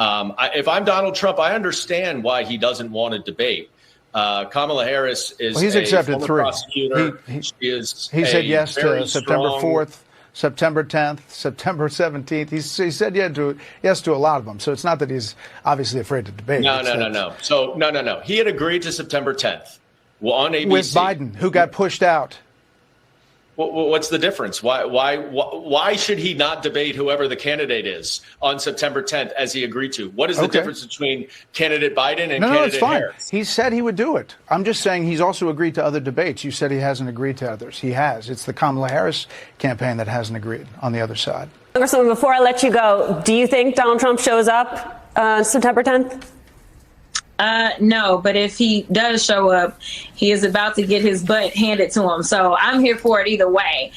If I'm Donald Trump, I understand why he doesn't want to debate. Kamala Harris is he's accepted former 3. prosecutor. He said yes to September 4th, September 10th, September 17th. He said yes to a lot of them. So it's not that he's obviously afraid to debate. No. So no. He had agreed to September 10th on ABC. With Biden, who got pushed out. What's the difference? Why should he not debate whoever the candidate is on September 10th as he agreed to? What is the difference between candidate Biden and candidate Harris? He said he would do it. I'm just saying he's also agreed to other debates. You said he hasn't agreed to others. He has. It's the Kamala Harris campaign that hasn't agreed on the other side. Congresswoman, before I let you go, do you think Donald Trump shows up September 10th? No, but if he does show up, he is about to get his butt handed to him. So I'm here for it either way.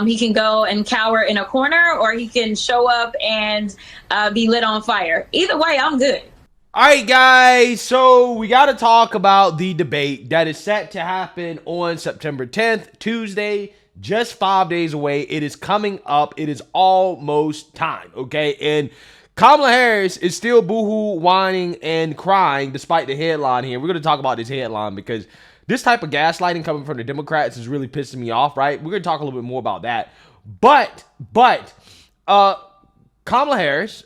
He can go and cower in a corner, or he can show up and be lit on fire. Either way, I'm good. All right, guys. So we got to talk about the debate that is set to happen on September 10th, Tuesday, just 5 days away. It is coming up. It is almost time. Okay. And Kamala Harris is still boohoo, whining, and crying despite the headline here. We're going to talk about this headline because this type of gaslighting coming from the Democrats is really pissing me off, right? We're going to talk a little bit more about that. But Kamala Harris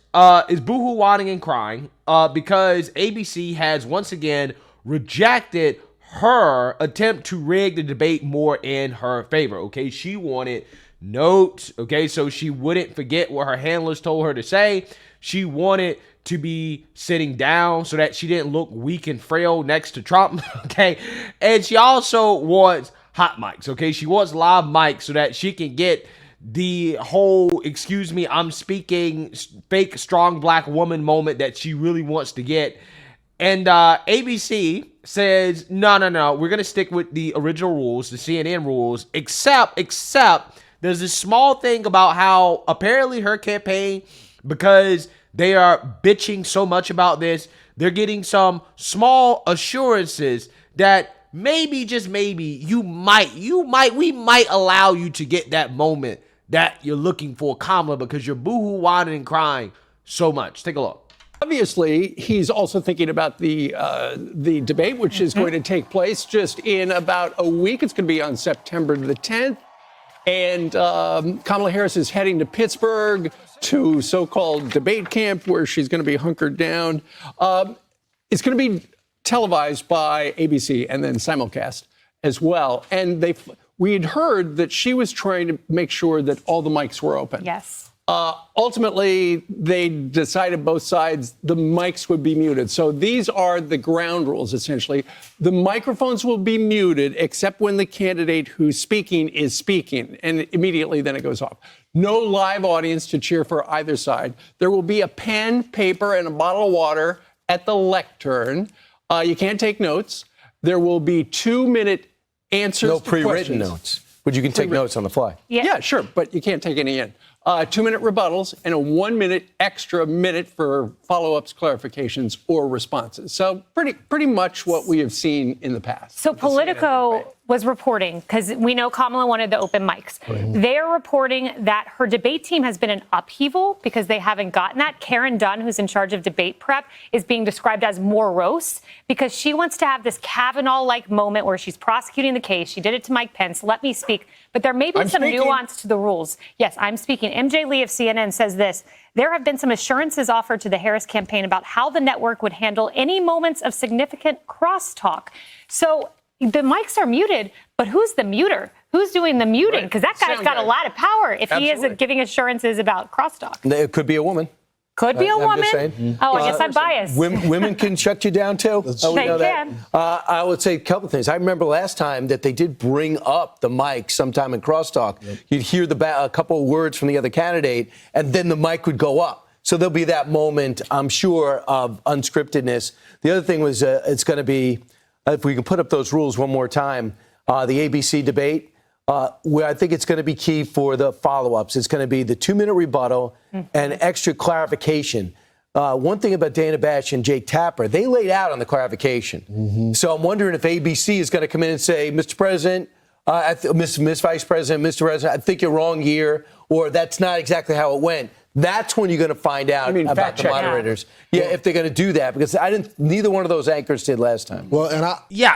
is boohoo, whining, and crying because ABC has once again rejected her attempt to rig the debate more in her favor, okay? She wanted notes, okay, so she wouldn't forget what her handlers told her to say. She wanted to be sitting down so that she didn't look weak and frail next to Trump, okay? And she also wants hot mics, okay? She wants live mics so that she can get the whole, excuse me, I'm speaking fake strong black woman moment that she really wants to get. And ABC says, no, we're going to stick with the original rules, the CNN rules, except there's this small thing about how apparently her campaign, because they are bitching so much about this, they're getting some small assurances that maybe, just maybe, we might allow you to get that moment that you're looking for, Kamala, because you're boohoo, whining, and crying so much. Take a look. Obviously, he's also thinking about the debate, which is going to take place just in about a week. It's going to be on September the 10th. And Kamala Harris is heading to Pittsburgh to so-called debate camp where she's going to be hunkered down. It's going to be televised by ABC and then simulcast as well. And we had heard that she was trying to make sure that all the mics were open. Yes. Ultimately, they decided both sides the mics would be muted. So these are the ground rules, essentially. The microphones will be muted except when the candidate who's speaking is speaking, and immediately then it goes off. No live audience to cheer for either side. There will be a pen, paper, and a bottle of water at the lectern. You can't take notes. There will be 2-minute answers to pre-written questions. notes, but you can take notes on the fly. Yeah, sure, but you can't take any in. 2-minute rebuttals and a 1-minute extra minute for follow-ups, clarifications, or responses. So pretty much what we have seen in the past. So Politico was reporting, because we know Kamala wanted the open mics. They're reporting that her debate team has been an upheaval because they haven't gotten that. Karen Dunn, who's in charge of debate prep, is being described as morose because she wants to have this Kavanaugh-like moment where she's prosecuting the case. She did it to Mike Pence. Let me speak. But there may be some nuance to the rules. Yes, I'm speaking. MJ Lee of CNN says this. There have been some assurances offered to the Harris campaign about how the network would handle any moments of significant crosstalk. So the mics are muted, but who's the muter? Who's doing the muting? Because that guy's got a lot of power if he is giving assurances about crosstalk. It could be a woman. Could be a woman. Oh, I guess I'm listen, biased. Women can shut you down, too. They can. I would say a couple of things. I remember last time that they did bring up the mic sometime in crosstalk. You'd hear a couple of words from the other candidate, and then the mic would go up. So there'll be that moment, I'm sure, of unscriptedness. The other thing was it's going to be, if we can put up those rules one more time, the ABC debate, where I think it's going to be key for the follow-ups. It's going to be the 2-minute rebuttal and extra clarification. One thing about Dana Bash and Jake Tapper, they laid out on the clarification. So I'm wondering if ABC is going to come in and say, Mr. President, Miss Vice President, Mr. President, I think you're wrong here, or that's not exactly how it went. That's when you're going to find out about the moderators. Yeah, if they're going to do that, because neither one of those anchors did last time. Well,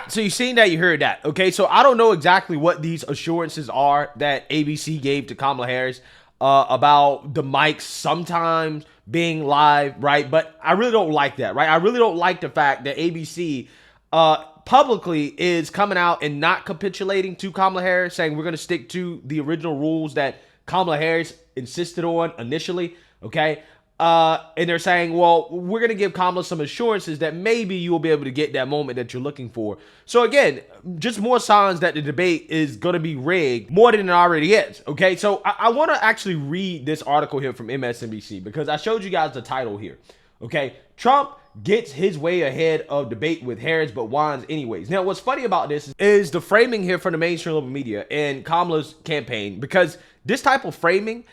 so you've seen that, you heard that. Okay, so I don't know exactly what these assurances are that ABC gave to Kamala Harris about the mics sometimes being live, right? But I really don't like that, right? I really don't like the fact that ABC publicly is coming out and not capitulating to Kamala Harris, saying we're going to stick to the original rules that Kamala Harris insisted on initially, okay? And they're saying, well, we're going to give Kamala some assurances that maybe you will be able to get that moment that you're looking for. So again, just more signs that the debate is going to be rigged more than it already is, okay? So I want to actually read this article here from MSNBC because I showed you guys the title here, okay? Trump gets his way ahead of debate with Harris, but whines anyways. Now, what's funny about this is the framing here from the mainstream liberal media and Kamala's campaign, because this type of framing,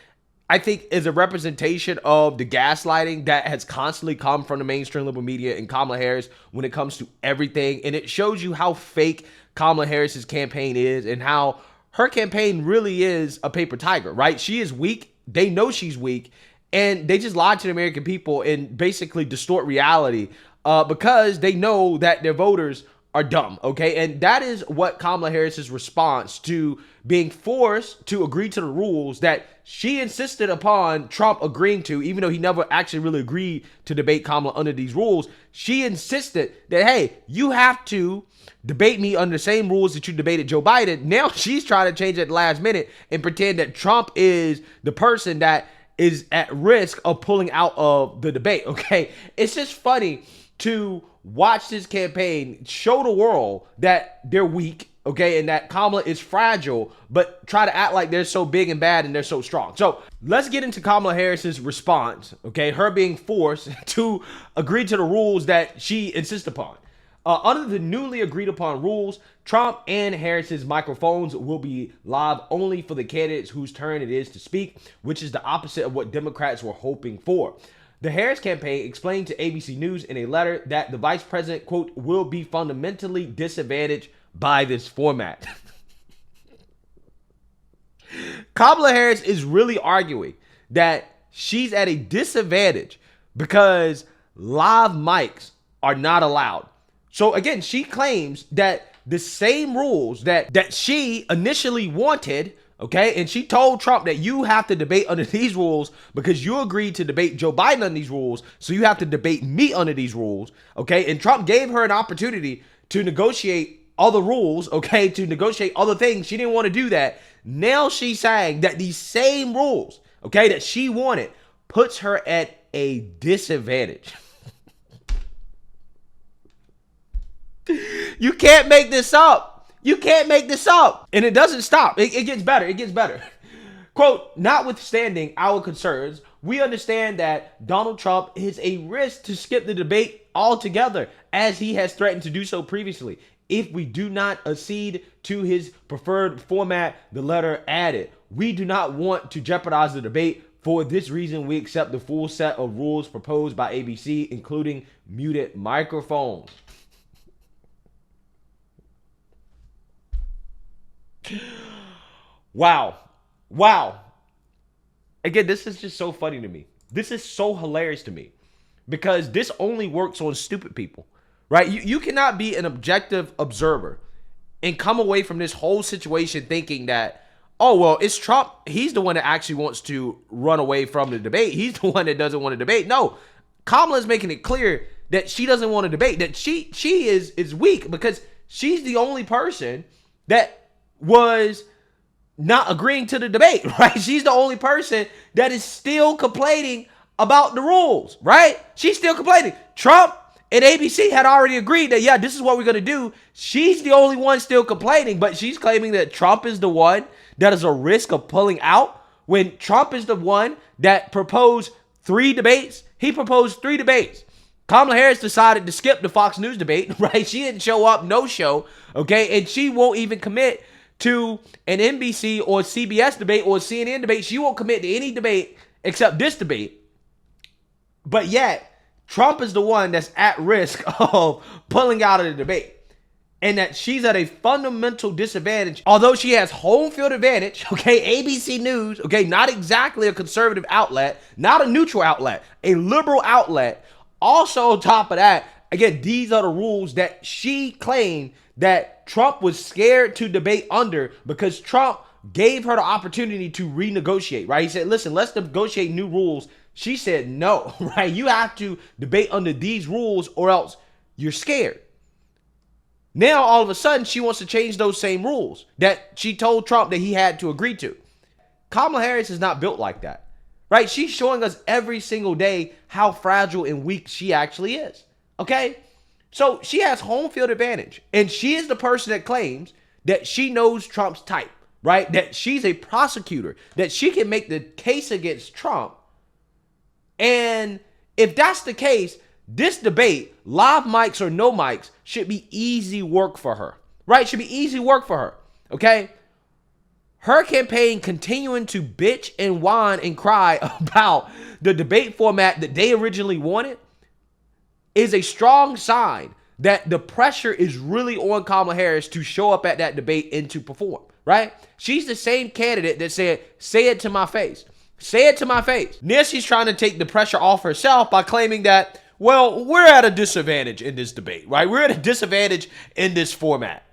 I think, is a representation of the gaslighting that has constantly come from the mainstream liberal media and Kamala Harris when it comes to everything. And it shows you how fake Kamala Harris's campaign is and how her campaign really is a paper tiger, right? She is weak. They know she's weak. And they just lie to the American people and basically distort reality because they know that their voters are dumb, okay? And that is what Kamala Harris's response to being forced to agree to the rules that she insisted upon Trump agreeing to, even though he never actually really agreed to debate Kamala under these rules. She insisted that, hey, you have to debate me under the same rules that you debated Joe Biden. Now she's trying to change it at the last minute and pretend that Trump is the person that is at risk of pulling out of the debate, okay? It's just funny to watch this campaign show the world that they're weak, okay, and that Kamala is fragile, but try to act like they're so big and bad and they're so strong. So let's get into Kamala Harris's response, okay? Her being forced to agree to the rules that she insists upon. Under the newly agreed upon rules, Trump and Harris's microphones will be live only for the candidates whose turn it is to speak, which is the opposite of what Democrats were hoping for. The Harris campaign explained to ABC News in a letter that the vice president, quote, will be fundamentally disadvantaged by this format. Kamala Harris is really arguing that she's at a disadvantage because live mics are not allowed. So again, she claims that the same rules that she initially wanted, okay, and she told Trump that you have to debate under these rules because you agreed to debate Joe Biden under these rules, so you have to debate me under these rules, okay? And Trump gave her an opportunity to negotiate other rules, okay, to negotiate other things. She didn't want to do that. Now she's saying that these same rules, okay, that she wanted puts her at a disadvantage. You can't make this up. You can't make this up. And it doesn't stop. It gets better. It gets better. Quote, notwithstanding our concerns, we understand that Donald Trump is a risk to skip the debate altogether, as he has threatened to do so previously. If we do not accede to his preferred format, the letter added, we do not want to jeopardize the debate. For this reason, we accept the full set of rules proposed by ABC, including muted microphones. Wow. Again, this is just so funny to me. This is so hilarious to me because this only works on stupid people, right? You cannot be an objective observer and come away from this whole situation thinking that, oh, well, it's Trump. He's the one that actually wants to run away from the debate. He's the one that doesn't want to debate. No, Kamala is making it clear that she doesn't want to debate, that she is weak because she's the only person that was not agreeing to the debate, right? She's the only person that is still complaining about the rules, right? She's still complaining. Trump and ABC had already agreed that, yeah, this is what we're going to do. She's the only one still complaining, but she's claiming that Trump is the one that is a risk of pulling out when Trump is the one that proposed 3 debates. He proposed 3 debates. Kamala Harris decided to skip the Fox News debate, right? She didn't show up, no show, okay? And she won't even commit to an NBC or CBS debate or CNN debate. She won't commit to any debate except this debate. But yet, Trump is the one that's at risk of pulling out of the debate. and that she's at a fundamental disadvantage. Although she has home field advantage, okay, ABC News, okay, not exactly a conservative outlet, not a neutral outlet, a liberal outlet. Also, on top of that, again, these are the rules that she claimed that Trump was scared to debate under because Trump gave her the opportunity to renegotiate, right? He said, listen, let's negotiate new rules. She said, no, right? You have to debate under these rules or else you're scared. Now, all of a sudden, she wants to change those same rules that she told Trump that he had to agree to. Kamala Harris is not built like that, right? She's showing us every single day how fragile and weak she actually is, okay? So she has home field advantage, and she is the person that claims that she knows Trump's type, right? That she's a prosecutor, that she can make the case against Trump. And if that's the case, this debate, live mics or no mics, should be easy work for her, right? Should be easy work for her, okay? Her campaign continuing to bitch and whine and cry about the debate format that they originally wanted is a strong sign that the pressure is really on Kamala Harris to show up at that debate and to perform, right? She's the same candidate that said, say it to my face. Say it to my face. Now she's trying to take the pressure off herself by claiming that, well, we're at a disadvantage in this debate, right? We're at a disadvantage in this format.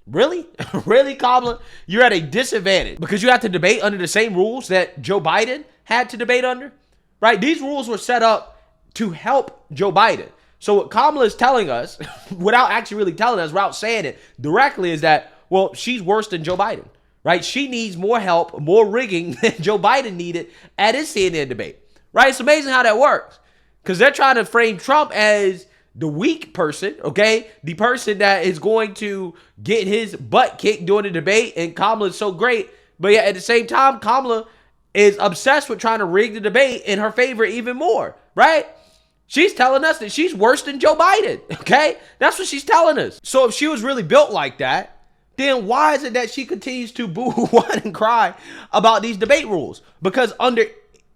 Really? Really, Kamala? You're at a disadvantage because you have to debate under the same rules that Joe Biden had to debate under, right? These rules were set up to help Joe Biden. So what Kamala is telling us, without actually really telling us, without saying it directly, is that, well, she's worse than Joe Biden, right? She needs more help, more rigging than Joe Biden needed at his CNN debate, right? It's amazing how that works because they're trying to frame Trump as the weak person, okay? The person that is going to get his butt kicked during the debate, and Kamala is so great. But yeah, at the same time, Kamala is obsessed with trying to rig the debate in her favor even more, right? She's telling us that she's worse than Joe Biden, okay? That's what she's telling us. So if she was really built like that, then why is it that she continues to boo-hoo, whine, and cry about these debate rules? Because under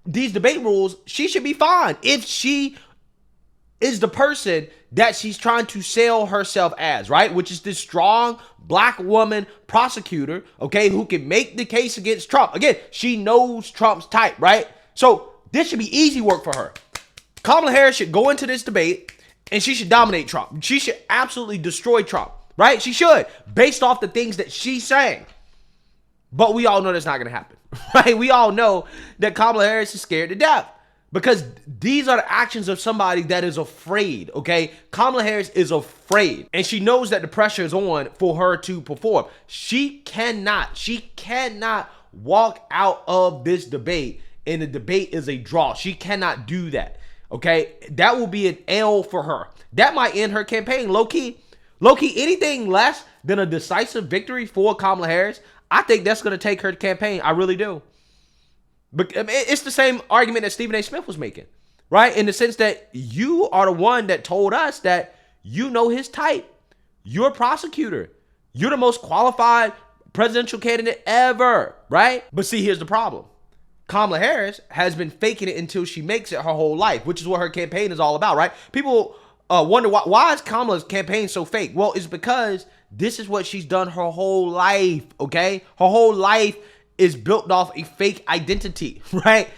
these debate rules, she should be fine if she is the person that she's trying to sell herself as, right? Which is this strong black woman prosecutor, okay, who can make the case against Trump. Again, she knows Trump's type, right? So this should be easy work for her. Kamala Harris should go into this debate and she should dominate Trump. She should absolutely destroy Trump, right? She should, based off the things that she's saying. But we all know that's not going to happen, right? We all know that Kamala Harris is scared to death because these are the actions of somebody that is afraid, okay? Kamala Harris is afraid, and she knows that the pressure is on for her to perform. She cannot walk out of this debate and the debate is a draw. She cannot do that. Okay, that will be an L for her. That might end her campaign. Low-key, anything less than a decisive victory for Kamala Harris, I think that's going to take her campaign. I really do. But it's the same argument that Stephen A. Smith was making, right? In the sense that you are the one that told us that you know his type. You're a prosecutor. You're the most qualified presidential candidate ever, right? But see, here's the problem. Kamala Harris has been faking it until she makes it her whole life, which is what her campaign is all about, right? People wonder why is Kamala's campaign so fake? Well, it's because this is what she's done her whole life, okay? Her whole life is built off a fake identity, right?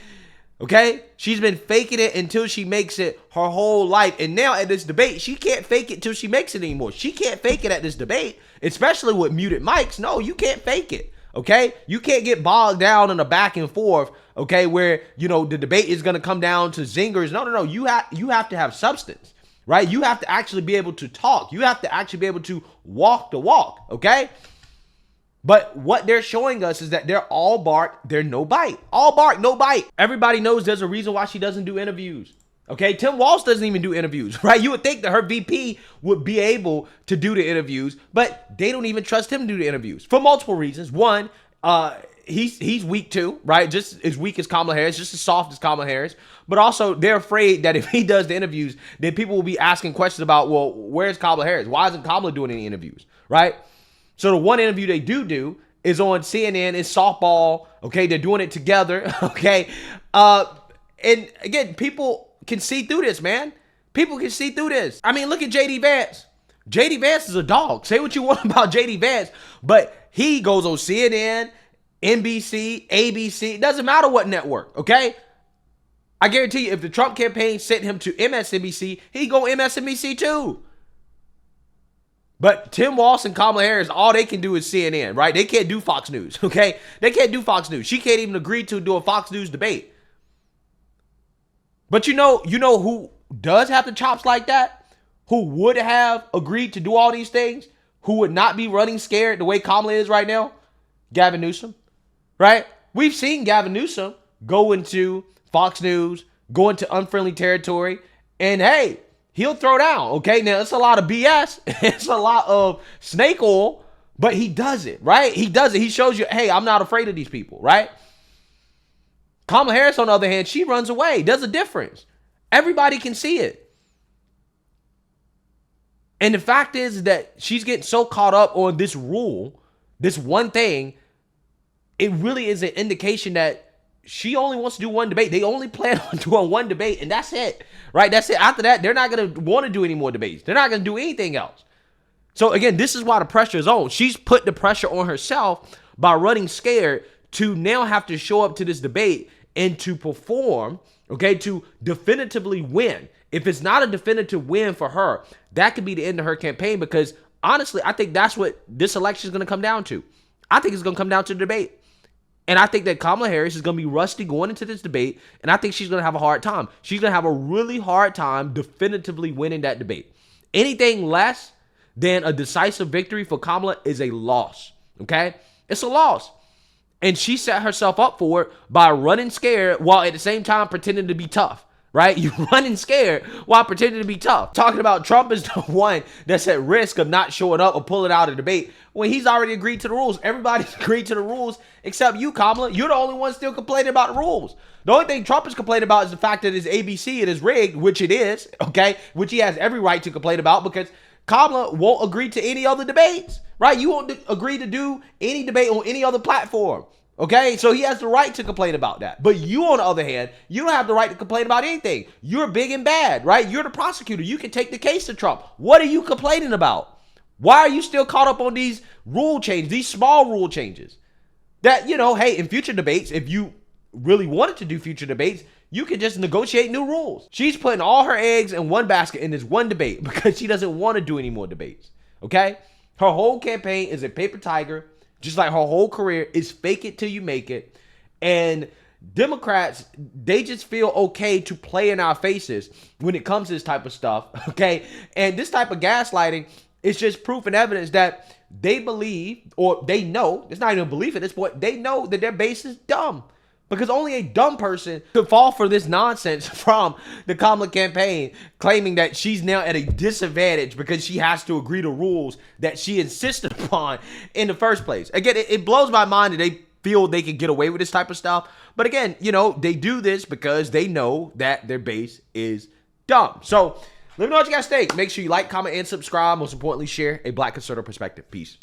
Okay? She's been faking it until she makes it her whole life. And now at this debate, she can't fake it till she makes it anymore. She can't fake it at this debate, especially with muted mics. No, you can't fake it. Okay, you can't get bogged down in a back and forth, okay, where, you know, the debate is going to come down to zingers. No. You have to have substance, right? You have to actually be able to talk. You have to actually be able to walk the walk, okay? But what they're showing us is that they're all bark, they're no bite. All bark, no bite. Everybody knows there's a reason why she doesn't do interviews. Okay, Tim Walz doesn't even do interviews, right? You would think that her VP would be able to do the interviews, but they don't even trust him to do the interviews for multiple reasons. One, he's weak too, right? Just as weak as Kamala Harris, just as soft as Kamala Harris. But also, they're afraid that if he does the interviews, then people will be asking questions about, well, where's Kamala Harris? Why isn't Kamala doing any interviews, right? So the one interview they do is on CNN. It's softball, okay? They're doing it together, okay? And again, people can see through this, man. People can see through this. I mean, look at J.D. Vance. JD Vance is a dog. Say what you want about JD Vance, but he goes on CNN, NBC, ABC. It doesn't matter what network, okay? I guarantee you, if the Trump campaign sent him to MSNBC, he'd go MSNBC too. But Tim Walz and Kamala Harris, all they can do is CNN, right? They can't do Fox News, okay? They can't do Fox News. She can't even agree to do a Fox News debate. But you know who does have the chops like that? Who would have agreed to do all these things? Who would not be running scared the way Kamala is right now? Gavin Newsom, right? We've seen Gavin Newsom go into Fox News, go into unfriendly territory, and hey, he'll throw down, okay? Now, it's a lot of BS. It's a lot of snake oil, but he does it, right? He does it. He shows you, hey, I'm not afraid of these people, right? Kamala Harris, on the other hand, she runs away. There's a difference. Everybody can see it. And the fact is that she's getting so caught up on this rule, this one thing, it really is an indication that she only wants to do one debate. They only plan on doing one debate, and that's it, right? That's it. After that, they're not going to want to do any more debates. They're not going to do anything else. So, again, this is why the pressure is on. She's put the pressure on herself by running scared to now have to show up to this debate and to perform, okay, to definitively win. If it's not a definitive win for her, that could be the end of her campaign, because honestly, I think that's what this election is going to come down to. I think it's going to come down to the debate. And I think that Kamala Harris is going to be rusty going into this debate, and I think she's going to have a hard time. She's going to have a really hard time definitively winning that debate. Anything less than a decisive victory for Kamala is a loss, okay? It's a loss. And she set herself up for it by running scared while at the same time pretending to be tough. Right? You running scared while pretending to be tough. Talking about Trump is the one that's at risk of not showing up or pulling out a debate when he's already agreed to the rules. Everybody's agreed to the rules except you, Kamala. You're the only one still complaining about the rules. The only thing Trump is complaining about is the fact that it's ABC and it's rigged, which it is, okay? Which he has every right to complain about, because Kamala won't agree to any other debates, right? You won't agree to do any debate on any other platform. Okay, so he has the right to complain about that. But you, on the other hand, you don't have the right to complain about anything. You're big and bad, right? You're the prosecutor. You can take the case to Trump. What are you complaining about? Why are you still caught up on these rule changes, these small rule changes? That, hey, in future debates, if you really wanted to do future debates, you can just negotiate new rules. She's putting all her eggs in one basket in this one debate because she doesn't want to do any more debates, okay? Her whole campaign is a paper tiger. Just like her whole career is fake it till you make it. And Democrats, they just feel okay to play in our faces when it comes to this type of stuff, okay? And this type of gaslighting is just proof and evidence that they believe, or they know, it's not even a belief at this point, they know that their base is dumb. Because only a dumb person could fall for this nonsense from the Kamala campaign, claiming that she's now at a disadvantage because she has to agree to rules that she insisted upon in the first place. Again, it blows my mind that they feel they can get away with this type of stuff. But again, they do this because they know that their base is dumb. So let me know what you guys think. Make sure you like, comment, and subscribe. Most importantly, share a Black conservative perspective. Peace.